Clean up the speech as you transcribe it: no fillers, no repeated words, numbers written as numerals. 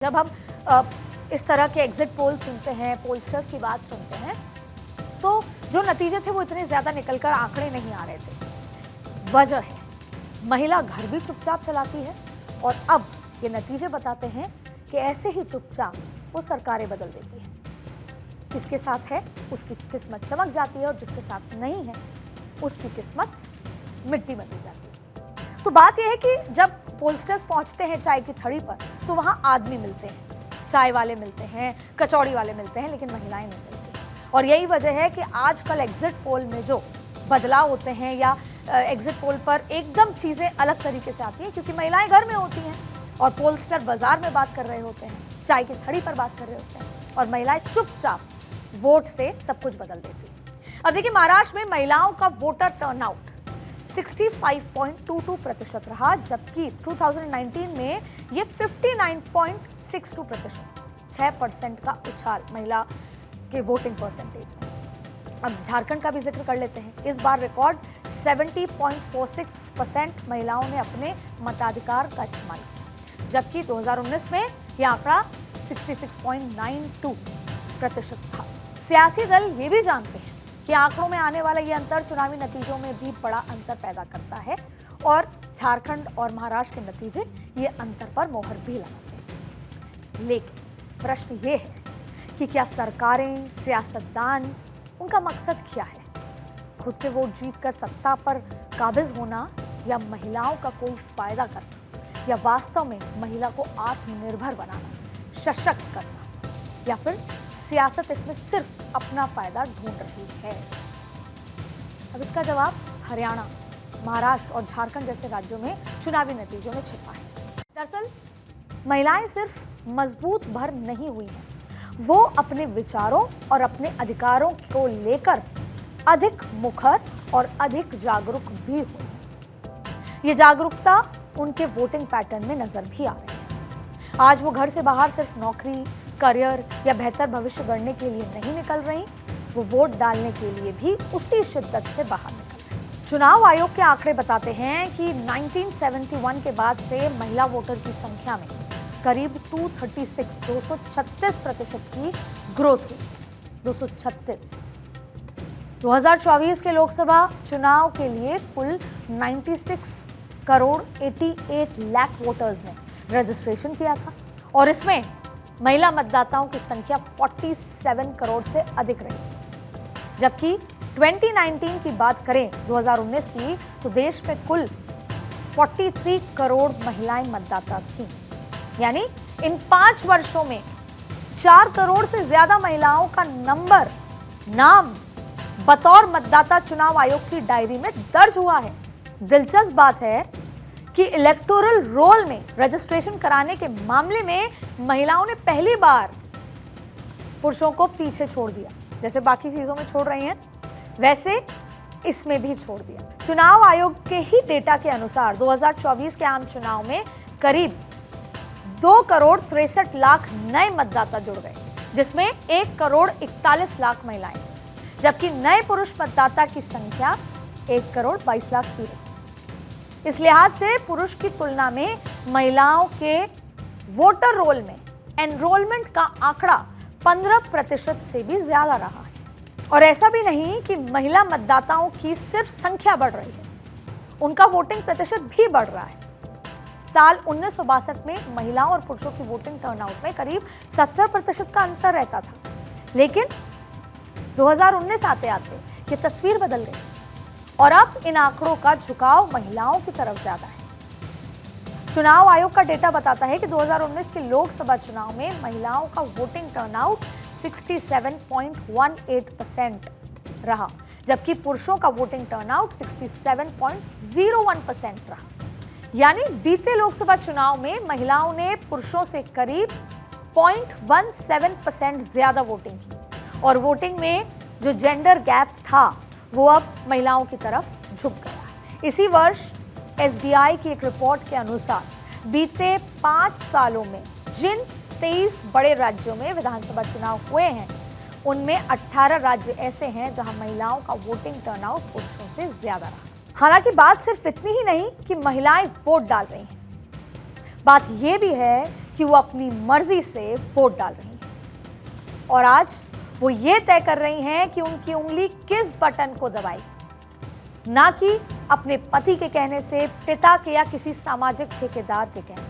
जब हम इस तरह के एग्जिट पोल सुनते हैं, पोलस्टर्स की बात सुनते हैं, तो जो नतीजे थे वो इतने ज्यादा निकलकर आंकड़े नहीं आ रहे थे। वजह है महिला घर भी चुपचाप चलाती है और अब ये नतीजे बताते हैं कि ऐसे ही चुपचाप वो सरकारें बदल देती है। किसके साथ है उसकी किस्मत चमक जाती है और जिसके साथ नहीं है उसकी किस्मत मिट्टी बदल जाती है। तो बात यह है कि जब पोलस्टर्स पहुंचते हैं चाय की थड़ी पर तो वहां आदमी मिलते हैं, चाय वाले मिलते हैं, कचौड़ी वाले मिलते हैं, लेकिन महिलाएं नहीं मिलती। और यही वजह है कि आजकल एग्जिट पोल में जो बदलाव होते हैं या एग्जिट पोल पर एकदम चीजें अलग तरीके से आती हैं, क्योंकि महिलाएं घर में होती हैं और पोलस्टर बाजार में बात कर रहे होते हैं, चाय की थड़ी पर बात कर रहे होते हैं और महिलाएं चुपचाप वोट से सब कुछ बदल देती हैं। अब देखिए, महाराष्ट्र में महिलाओं का वोटर टर्नआउट 65.22% रहा, जबकि 2019 में ये 59.62%, 6% का उछाल महिला के वोटिंग परसेंटेज में। अब झारखंड का भी जिक्र कर लेते हैं। इस बार रिकॉर्ड 70.46% महिलाओं ने अपने मताधिकार का इस्तेमाल किया, जबकि 2019 में यह आंकड़ा 66.92% था। सियासी दल ये भी जानते हैं कि आंकड़ों में आने वाला ये अंतर चुनावी नतीजों में भी बड़ा अंतर पैदा करता है और झारखंड और महाराष्ट्र के नतीजे ये अंतर पर मोहर भी लगाते हैं। लेकिन प्रश्न ये है कि क्या सरकारें, सियासतदान, उनका मकसद क्या है? खुद के वोट जीतकर सत्ता पर काबिज होना या महिलाओं का कोई फायदा करना या वास्तव में महिला को आत्मनिर्भर बनाना, सशक्त करना, या फिर सियासत इसमें सिर्फ अपना फायदा ढूंढ रही है? अब इसका जवाब हरियाणा, महाराष्ट्र और झारखंड जैसे राज्यों में चुनावी नतीजों में छिपा है। दरअसल महिलाएं सिर्फ मजबूत भर नहीं हुई हैं, वो अपने विचारों और अपने अधिकारों को लेकर अधिक मुखर और अधिक जागरूक भी हुई हैं। ये जागरूकता उनके वोटिंग पैटर्न में नजर भी आ रही है। आज वो घर से बाहर सिर्फ नौकरी, करियर या बेहतर भविष्य गढ़ने के लिए नहीं निकल रही, वो वोट डालने के लिए भी उसी शिद्दत से बाहर निकल रही। चुनाव आयोग के आंकड़े बताते हैं कि 1971 के बाद से महिला वोटर की संख्या में करीब 236% की ग्रोथ हुई। 236। 2024 के लोकसभा चुनाव के लिए कुल 96 करोड़ 88 लाख वोटर्स ने रजिस्ट्रेशन किया था और इसमें महिला मतदाताओं की संख्या 47 करोड़ से अधिक रही। जबकि 2019 की बात करें, 2019 की, तो देश में कुल 43 करोड़ महिलाएं मतदाता थीं। यानी इन 5 वर्षों में 4 करोड़ से ज्यादा महिलाओं का नाम बतौर मतदाता चुनाव आयोग की डायरी में दर्ज हुआ है। दिलचस्प बात है कि इलेक्टोरल रोल में रजिस्ट्रेशन कराने के मामले में महिलाओं ने पहली बार पुरुषों को पीछे छोड़ दिया। जैसे बाकी चीजों में छोड़ रही हैं, वैसे इसमें भी छोड़ दिया। चुनाव आयोग के ही डेटा के अनुसार 2024 के आम चुनाव में करीब 2 करोड़ 63 लाख नए मतदाता जुड़ गए, जिसमें 1 करोड़ 41 लाख महिलाएं, जबकि नए पुरुष मतदाता की संख्या 1 करोड़ 22 लाख ही रही। इस लिहाज से पुरुष की तुलना में महिलाओं के वोटर रोल में एनरोलमेंट का आंकड़ा 15% से भी ज्यादा रहा है। और ऐसा भी नहीं कि महिला मतदाताओं की सिर्फ संख्या बढ़ रही है, उनका वोटिंग प्रतिशत भी बढ़ रहा है। साल 1962 में महिलाओं और पुरुषों की वोटिंग टर्नआउट में करीब 70% का अंतर रहता था, लेकिन 2019 आते आते ये तस्वीर बदल गई और अब इन आंकड़ों का झुकाव महिलाओं की तरफ ज्यादा है। चुनाव आयोग का डेटा बताता है कि 2019 के लोकसभा चुनाव में महिलाओं का वोटिंग टर्नआउट 67.18% रहा, जबकि पुरुषों का वोटिंग टर्नआउट 67.01% रहा। यानी बीते लोकसभा चुनाव में महिलाओं ने पुरुषों से करीब 0.17% ज्यादा वोटिंग की और वोटिंग में जो जेंडर गैप था वो अब महिलाओं की तरफ झुक गया। इसी वर्ष SBI की एक रिपोर्ट के अनुसार बीते 5 सालों में जिन 23 बड़े राज्यों में विधानसभा चुनाव हुए हैं, उनमें 18 राज्य ऐसे हैं जहां महिलाओं का वोटिंग टर्नआउट पुरुषों से ज्यादा रहा। हालांकि बात सिर्फ इतनी ही नहीं कि महिलाएं वोट डाल रही हैं, बात यह भी है कि वो अपनी मर्जी से वोट डाल रही हैं और आज वो ये तय कर रही हैं कि उनकी उंगली किस बटन को दबाएगी, ना कि अपने पति के कहने से, पिता के या किसी सामाजिक ठेकेदार के कहने